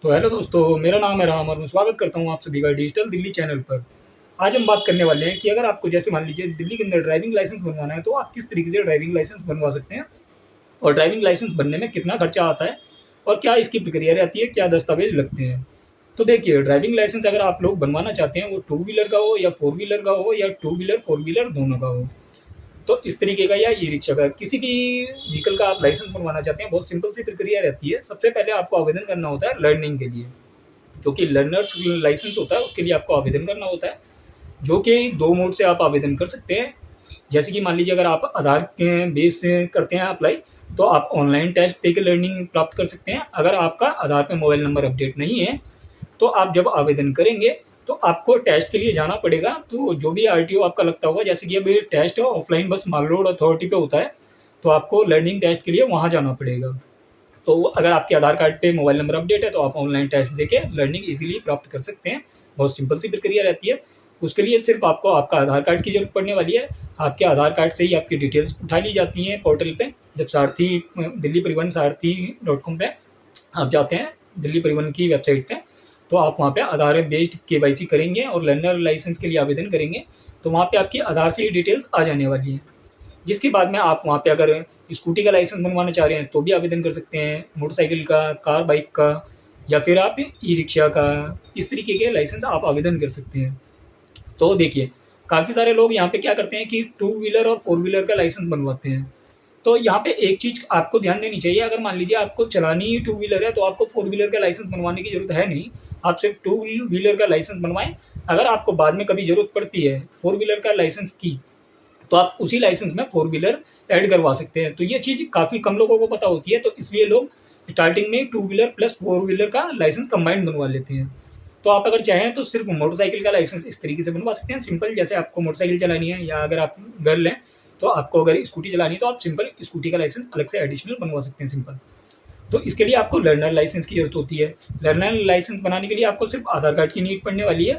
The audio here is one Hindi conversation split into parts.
तो हेलो दोस्तों, मेरा नाम है राम और मैं स्वागत करता हूँ आप सभी का डिजिटल दिल्ली चैनल पर। आज हम बात करने वाले हैं कि अगर आपको जैसे मान लीजिए दिल्ली के अंदर ड्राइविंग लाइसेंस बनवाना है तो आप किस तरीके से ड्राइविंग लाइसेंस बनवा सकते हैं और ड्राइविंग लाइसेंस बनने में कितना खर्चा आता है और क्या इसकी प्रक्रिया रहती है, क्या दस्तावेज लगते हैं। तो देखिए, ड्राइविंग लाइसेंस अगर आप लोग बनवाना चाहते हैं वो टू व्हीलर का हो या फोर व्हीलर का हो या टू व्हीलर फोर व्हीलर दोनों का हो, तो इस तरीके का या ई रिक्शा का किसी भी व्हीकल का आप लाइसेंस बनवाना चाहते हैं, बहुत सिंपल सी प्रक्रिया रहती है। सबसे पहले आपको आवेदन करना होता है लर्निंग के लिए, जो कि लर्नर्स लाइसेंस होता है, उसके लिए आपको आवेदन करना होता है, जो कि दो मोड से आप आवेदन कर सकते हैं। जैसे कि मान लीजिए अगर आप आधार के बेस से करते हैं अप्लाई, तो आप ऑनलाइन टेस्ट दे के लर्निंग प्राप्त कर सकते हैं। अगर आपका आधार पे मोबाइल नंबर अपडेट नहीं है तो आप जब आवेदन करेंगे तो आपको टेस्ट के लिए जाना पड़ेगा। तो जो भी आरटीओ आपका लगता होगा, जैसे कि अभी टेस्ट ऑफलाइन बस माल रोड अथॉरिटी पे होता है, तो आपको लर्निंग टेस्ट के लिए वहाँ जाना पड़ेगा। तो अगर आपके आधार कार्ड पे मोबाइल नंबर अपडेट है तो आप ऑनलाइन टेस्ट देके लर्निंग इजीली प्राप्त कर सकते हैं। बहुत सिंपल सी प्रक्रिया रहती है। उसके लिए सिर्फ आपको आपका आधार कार्ड की जरूरत पड़ने वाली है। आपके आधार कार्ड से ही आपकी डिटेल्स उठा ली जाती हैं पोर्टल पे। जब सारथी दिल्ली परिवहन सारथी.com पे आप जाते हैं, दिल्ली परिवहन की वेबसाइट पे, तो आप वहाँ पे आधार बेस्ड केवाईसी करेंगे और लर्नर लाइसेंस के लिए आवेदन करेंगे, तो वहाँ पे आपकी आधार से ही डिटेल्स आ जाने वाली है। जिसके बाद में आप वहाँ पे अगर स्कूटी का लाइसेंस बनवाना चाह रहे हैं तो भी आवेदन कर सकते हैं, मोटरसाइकिल का, कार बाइक का, या फिर आप ई रिक्शा का, इस तरीके के लाइसेंस आप आवेदन कर सकते हैं। तो देखिए, काफ़ी सारे लोग यहाँ पे क्या करते हैं कि टू व्हीलर और फोर व्हीलर का लाइसेंस बनवाते हैं। तो यहाँ पे एक चीज़ आपको ध्यान देनी चाहिए, अगर मान लीजिए आपको चलानी ही टू व्हीलर है तो आपको फोर व्हीलर का लाइसेंस बनवाने की जरूरत है नहीं। आप सिर्फ टू व्हीलर का लाइसेंस बनवाएं। अगर आपको बाद में कभी जरूरत पड़ती है फोर व्हीलर का लाइसेंस की, तो आप उसी लाइसेंस में फोर व्हीलर ऐड करवा सकते हैं। तो ये चीज़ काफ़ी कम लोगों को पता होती है, तो इसलिए लोग स्टार्टिंग में two wheeler plus four wheeler का लाइसेंस कंबाइंड बनवा लेते हैं। तो आप अगर चाहें तो सिर्फ मोटरसाइकिल का लाइसेंस इस तरीके से बनवा सकते हैं सिंपल, जैसे आपको मोटरसाइकिल चलानी है, या अगर आप गर्ल हैं तो आपको अगर स्कूटी चलानी है तो आप सिंपल स्कूटी का लाइसेंस अलग से एडिशनल बनवा सकते हैं सिंपल। तो इसके लिए आपको लर्नर लाइसेंस की जरूरत होती है। लर्नर लाइसेंस बनाने के लिए आपको सिर्फ आधार कार्ड की नीड पड़ने वाली है,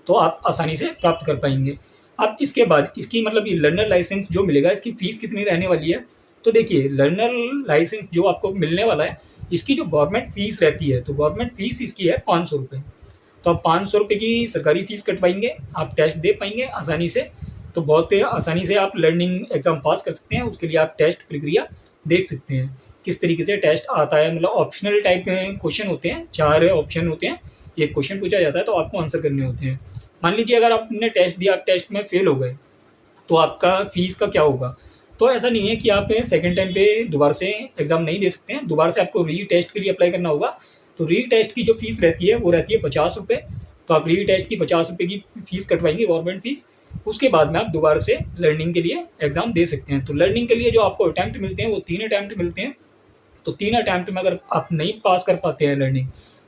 तो आप आसानी से प्राप्त कर पाएंगे। अब इसके बाद इसकी मतलब ये लर्नर लाइसेंस जो मिलेगा, इसकी फ़ीस कितनी रहने वाली है। तो देखिए, लर्नर लाइसेंस जो आपको मिलने वाला है, इसकी जो गवर्नमेंट फ़ीस रहती है, तो गवर्नमेंट फ़ीस इसकी है 500 रुपये। तो आप 500 रुपये की सरकारी फ़ीस कटवाएंगे, आप टेस्ट दे पाएंगे आसानी से। तो बहुत आसानी से आप लर्निंग एग्ज़ाम पास कर सकते हैं। उसके लिए आप टेस्ट प्रक्रिया देख सकते हैं किस तरीके से टेस्ट आता है। मतलब ऑप्शनल टाइप के क्वेश्चन होते हैं, 4 ऑप्शन होते हैं, एक क्वेश्चन पूछा जाता है तो आपको आंसर करने होते हैं। मान लीजिए अगर आपने टेस्ट दिया, आप टेस्ट में फेल हो गए, तो आपका फीस का क्या होगा। तो ऐसा नहीं है कि आप सेकंड टाइम पे दोबारा से एग्ज़ाम नहीं दे सकते हैं, दोबारा से आपको री टेस्ट के लिए अप्लाई करना होगा। तो री टेस्ट की जो फीस रहती है वो रहती है 50 रुपये। तो आप री टेस्ट की 50 रुपये की फीस कटवाएंगे, गवर्नमेंट फीस। उसके बाद में आप दोबारा से लर्निंग के लिए एग्ज़ाम दे सकते हैं। तो लर्निंग के लिए जो आपको अटैम्प्ट मिलते हैं वो 3 अटैम्प्ट मिलते हैं। तो 3 अटैम्प्ट में अगर आप नहीं पास कर पाते हैं लर्निंग,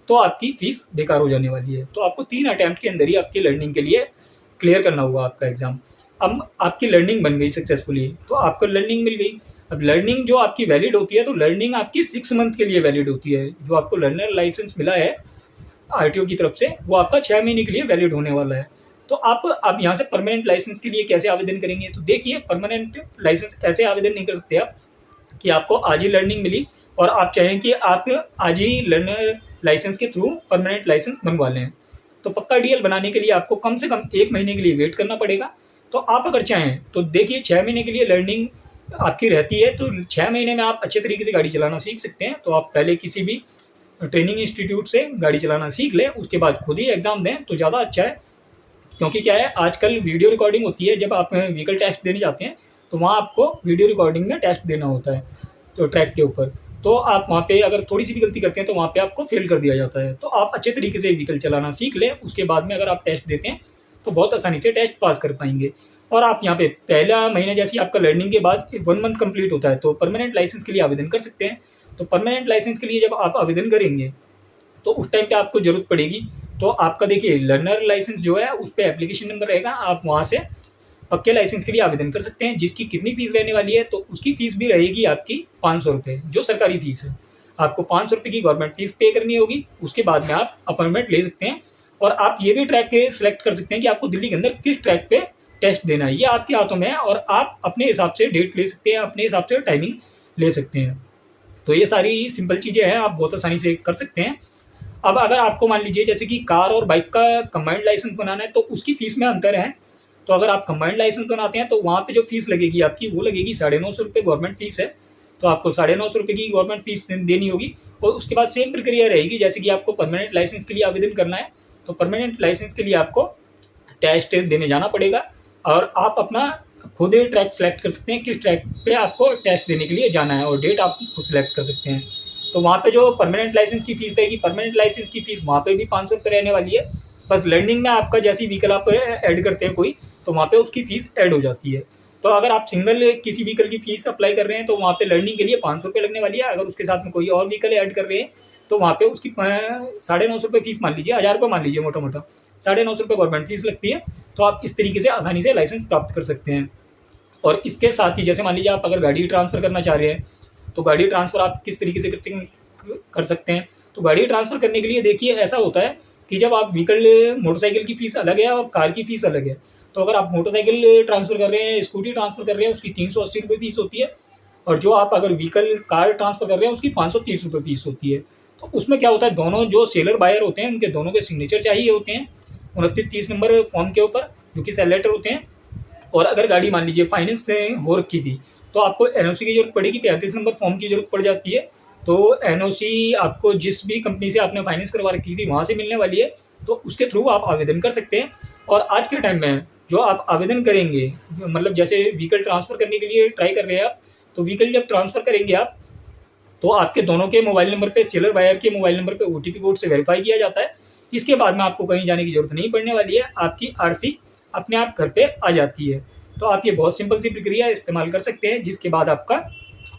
तो आपकी फ़ीस बेकार हो जाने वाली है। तो आपको 3 अटैम्प्ट के अंदर ही आपकी लर्निंग के लिए क्लियर करना होगा आपका एग्ज़ाम। अब आपकी लर्निंग बन गई सक्सेसफुली, तो आपको लर्निंग मिल गई। अब लर्निंग जो आपकी वैलिड होती है, तो लर्निंग आपकी 6 मंथ के लिए वैलिड होती है। जो आपको लर्नर लाइसेंस मिला है आरटीओ की तरफ से, वो आपका 6 महीने के लिए वैलिड होने वाला है। तो आप यहाँ से परमानेंट लाइसेंस के लिए कैसे आवेदन करेंगे। तो देखिए, परमानेंट लाइसेंस ऐसे आवेदन नहीं कर सकते आप कि आपको आज ही लर्निंग मिली और आप चाहें कि आप आज ही लर्नर लाइसेंस के थ्रू परमानेंट लाइसेंस बनवा लें। तो पक्का डीएल बनाने के लिए आपको कम से कम 1 महीने के लिए वेट करना पड़ेगा। तो आप अगर चाहें तो देखिए, 6 महीने के लिए लर्निंग आपकी रहती है, तो 6 महीने में आप अच्छे तरीके से गाड़ी चलाना सीख सकते हैं। तो आप पहले किसी भी ट्रेनिंग इंस्टीट्यूट से गाड़ी चलाना सीख लें, उसके बाद खुद ही एग्ज़ाम दें तो ज़्यादा अच्छा है। क्योंकि क्या है, आजकल वीडियो रिकॉर्डिंग होती है, जब आप व्हीकल टेस्ट देने जाते हैं तो वहाँ आपको वीडियो रिकॉर्डिंग में टेस्ट देना होता है, तो ट्रैक के ऊपर। तो आप वहाँ पे अगर थोड़ी सी भी गलती करते हैं तो वहाँ पे आपको फेल कर दिया जाता है। तो आप अच्छे तरीके से व्हीकल चलाना सीख लें, उसके बाद में अगर आप टेस्ट देते हैं तो बहुत आसानी से टेस्ट पास कर पाएंगे। और आप यहाँ पे पहला महीना जैसे आपका लर्निंग के बाद 1 मंथ कंप्लीट होता है तो परमानेंट लाइसेंस के लिए आवेदन कर सकते हैं। तो परमानेंट लाइसेंस के लिए जब आप आवेदन करेंगे तो उस टाइम पे आपको ज़रूरत पड़ेगी। तो आपका देखिए, लर्नर लाइसेंस जो है उस पर एप्लीकेशन नंबर रहेगा, आप वहाँ से पक्के लाइसेंस के लिए आवेदन कर सकते हैं। जिसकी कितनी फीस रहने वाली है, तो उसकी फीस भी रहेगी आपकी 500 रुपये, जो सरकारी फीस है। आपको 500 रुपये की गवर्नमेंट फीस पे करनी होगी। उसके बाद में आप अपॉइंटमेंट ले सकते हैं और आप ये भी ट्रैक सेलेक्ट कर सकते हैं कि आपको दिल्ली के अंदर किस ट्रैक पे टेस्ट देना है। ये आपके हाथों में है और आप अपने हिसाब से डेट ले सकते हैं, अपने हिसाब से टाइमिंग ले सकते हैं। तो ये सारी सिंपल चीज़ें हैं, आप बहुत आसानी से कर सकते हैं। अब अगर आपको मान लीजिए जैसे कि कार और बाइक का कंबाइंड लाइसेंस बनाना है तो उसकी फ़ीस में अंतर है। तो अगर आप कंबाइंड लाइसेंस बनाते हैं तो वहाँ पे जो फ़ीस लगेगी आपकी वो लगेगी 950 रुपये गवर्नमेंट फ़ीस है। तो आपको 950 रुपये की गवर्नमेंट फ़ीस देनी होगी और उसके बाद सेम प्रक्रिया रहेगी जैसे कि आपको परमानेंट लाइसेंस के लिए आवेदन करना है। तो परमानेंट लाइसेंस के लिए आपको टेस्ट देने जाना पड़ेगा और आप अपना खुद ट्रैक सेलेक्ट कर सकते हैं किस ट्रैक पे आपको टेस्ट देने के लिए जाना है और डेट आप खुद सेलेक्ट कर सकते हैं। तो वहाँ पे जो परमानेंट लाइसेंस की फ़ीस रहेगी, परमानेंट लाइसेंस की फ़ीस वहाँ पे भी 500 रुपये रहने वाली है। बस लर्निंग में आपका जैसी व्हीकल आप ऐड करते हैं कोई, तो वहाँ पे उसकी फ़ीस ऐड हो जाती है। तो अगर आप सिंगल किसी व्हीकल की फ़ीस अप्लाई कर रहे हैं तो वहाँ पे लर्निंग के लिए 500 रुपये लगने वाली है। अगर उसके साथ में कोई और व्हीकल ऐड कर रहे हैं तो वहाँ पे उसकी 950 रुपये फ़ीस मान लीजिए, 1000 रुपये मान लीजिए मोटा मोटा, 950 रुपये गवर्नमेंट फ़ीस लगती है। तो आप इस तरीके से आसानी से लाइसेंस प्राप्त कर सकते हैं। और इसके साथ ही जैसे मान लीजिए आप अगर गाड़ी ट्रांसफ़र करना चाह रहे हैं तो गाड़ी ट्रांसफ़र आप किस तरीके से कर सकते हैं। तो गाड़ी ट्रांसफ़र करने के लिए देखिए ऐसा होता है कि जब आप व्हीकल मोटरसाइकिल की फ़ीस अलग है और कार की फ़ीस अलग है। तो अगर आप मोटरसाइकिल ट्रांसफ़र कर रहे हैं, स्कूटी ट्रांसफ़र कर रहे हैं, उसकी 380 रुपये फ़ीस होती है और जो आप अगर व्हीकल कार ट्रांसफ़र कर रहे हैं उसकी 530 रुपये फ़ीस होती है। तो उसमें क्या होता है, दोनों जो सेलर बायर होते हैं उनके दोनों के सिग्नेचर चाहिए होते हैं 29-30 नंबर फॉर्म के ऊपर जो कि सेल लेटर होते हैं। और अगर गाड़ी मान लीजिए फाइनेंस से हो रखी थी तो आपको एनओसी की जरूरत पड़ेगी, 35 नंबर फॉर्म की जरूरत पड़ जाती है। तो एनओसी आपको जिस भी कंपनी से आपने फाइनेंस करवा रखी थी वहाँ से मिलने वाली है, तो उसके थ्रू आप आवेदन कर सकते हैं। और आज के टाइम में जो आप आवेदन करेंगे, मतलब जैसे व्हीकल ट्रांसफ़र करने के लिए ट्राई कर रहे हैं आप, तो व्हीकल जब ट्रांसफ़र करेंगे आप तो आपके दोनों के मोबाइल नंबर पे, सेलर बायर के मोबाइल नंबर पे ओटीपी कोड से वेरीफाई किया जाता है। इसके बाद में आपको कहीं जाने की जरूरत नहीं पड़ने वाली है, आपकी आरसी अपने आप घर पे आ जाती है। तो आप ये बहुत सिंपल सी प्रक्रिया इस्तेमाल कर सकते हैं जिसके बाद आपका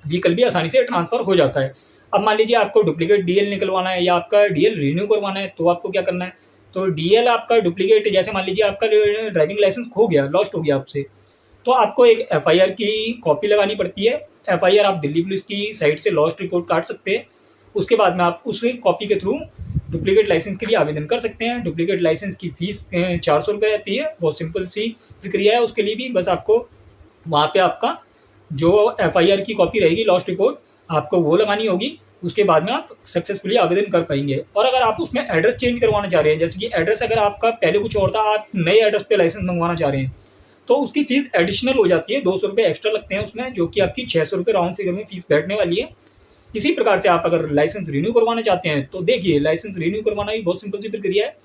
व्हीकल भी आसानी से ट्रांसफ़र हो जाता है। अब मान लीजिए आपको डुप्लीकेट डीएल निकलवाना है या आपका डीएल रिन्यू करवाना है तो आपको क्या करना है, तो डीएल आपका डुप्लीकेट, जैसे मान लीजिए आपका ड्राइविंग लाइसेंस खो गया, लॉस्ट हो गया आपसे, तो आपको एक एफआईआर की कॉपी लगानी पड़ती है। एफआईआर आप दिल्ली पुलिस की साइट से लॉस्ट रिपोर्ट काट सकते हैं। उसके बाद में आप उस कॉपी के थ्रू डुप्लीकेट लाइसेंस के लिए आवेदन कर सकते हैं। डुप्लीकेट लाइसेंस की फ़ीस 400 रुपये रहती है, बहुत सिंपल सी प्रक्रिया है उसके लिए भी। बस आपको वहाँ पे आपका जो एफआईआर की कॉपी रहेगी, लॉस्ट रिपोर्ट, आपको वो लगानी होगी। उसके बाद में आप सक्सेसफुली आवेदन कर पाएंगे। और अगर आप उसमें एड्रेस चेंज करवाना चाह रहे हैं, जैसे कि एड्रेस अगर आपका पहले कुछ और था, आप नए एड्रेस पे लाइसेंस मंगवाना चाह रहे हैं, तो उसकी फ़ीस एडिशनल हो जाती है, 200 रुपये एक्स्ट्रा लगते हैं उसमें, जो कि आपकी 600 रुपये राउंड फिगर में फ़ीस बैठने वाली है। इसी प्रकार से आप अगर लाइसेंस रिन्यू करवाना चाहते हैं तो देखिए लाइसेंस रिन्यू करवाना भी बहुत सिंपल सी प्रक्रिया है।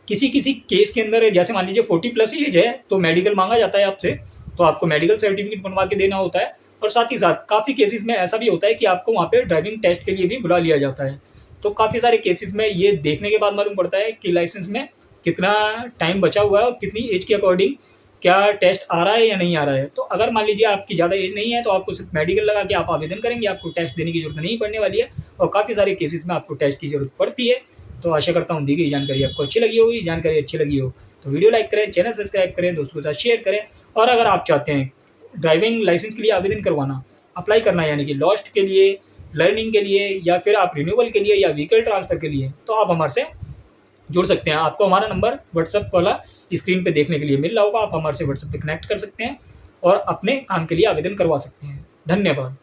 किसी किसी केस के अंदर जैसे मान लीजिए 40+ एज है तो मेडिकल मांगा जाता है आपसे, तो आपको मेडिकल सर्टिफिकेट बनवा के देना होता है। और साथ ही साथ काफ़ी केसेस में ऐसा भी होता है कि आपको वहाँ पे ड्राइविंग टेस्ट के लिए भी बुला लिया जाता है। तो काफ़ी सारे केसेस में ये देखने के बाद मालूम पड़ता है कि लाइसेंस में कितना टाइम बचा हुआ है और कितनी एज के अकॉर्डिंग क्या टेस्ट आ रहा है या नहीं आ रहा है। तो अगर मान लीजिए आपकी ज़्यादा एज नहीं है तो आपको सिर्फ मेडिकल लगा के आप आवेदन करेंगे, आपको टेस्ट देने की जरूरत नहीं पड़ने वाली है। और काफ़ी सारे केसेस में आपको टेस्ट की जरूरत पड़ती है। तो आशा करता हूँ दी गई जानकारी आपको अच्छी लगी होगी। जानकारी अच्छी लगी हो तो वीडियो लाइक करें, चैनल सब्सक्राइब करें, दोस्तों के साथ शेयर करें। और अगर आप चाहते हैं ड्राइविंग लाइसेंस के लिए आवेदन करवाना, अप्लाई करना, यानी कि लॉस्ट के लिए, लर्निंग के लिए, या फिर आप रिन्यूअल के लिए या व्हीकल ट्रांसफ़र के लिए, तो आप हमारे से जुड़ सकते हैं। आपको हमारा नंबर व्हाट्सएप वाला स्क्रीन पे देखने के लिए मिल रहा होगा, आप हमारे से व्हाट्सएप पे कनेक्ट कर सकते हैं और अपने काम के लिए आवेदन करवा सकते हैं। धन्यवाद।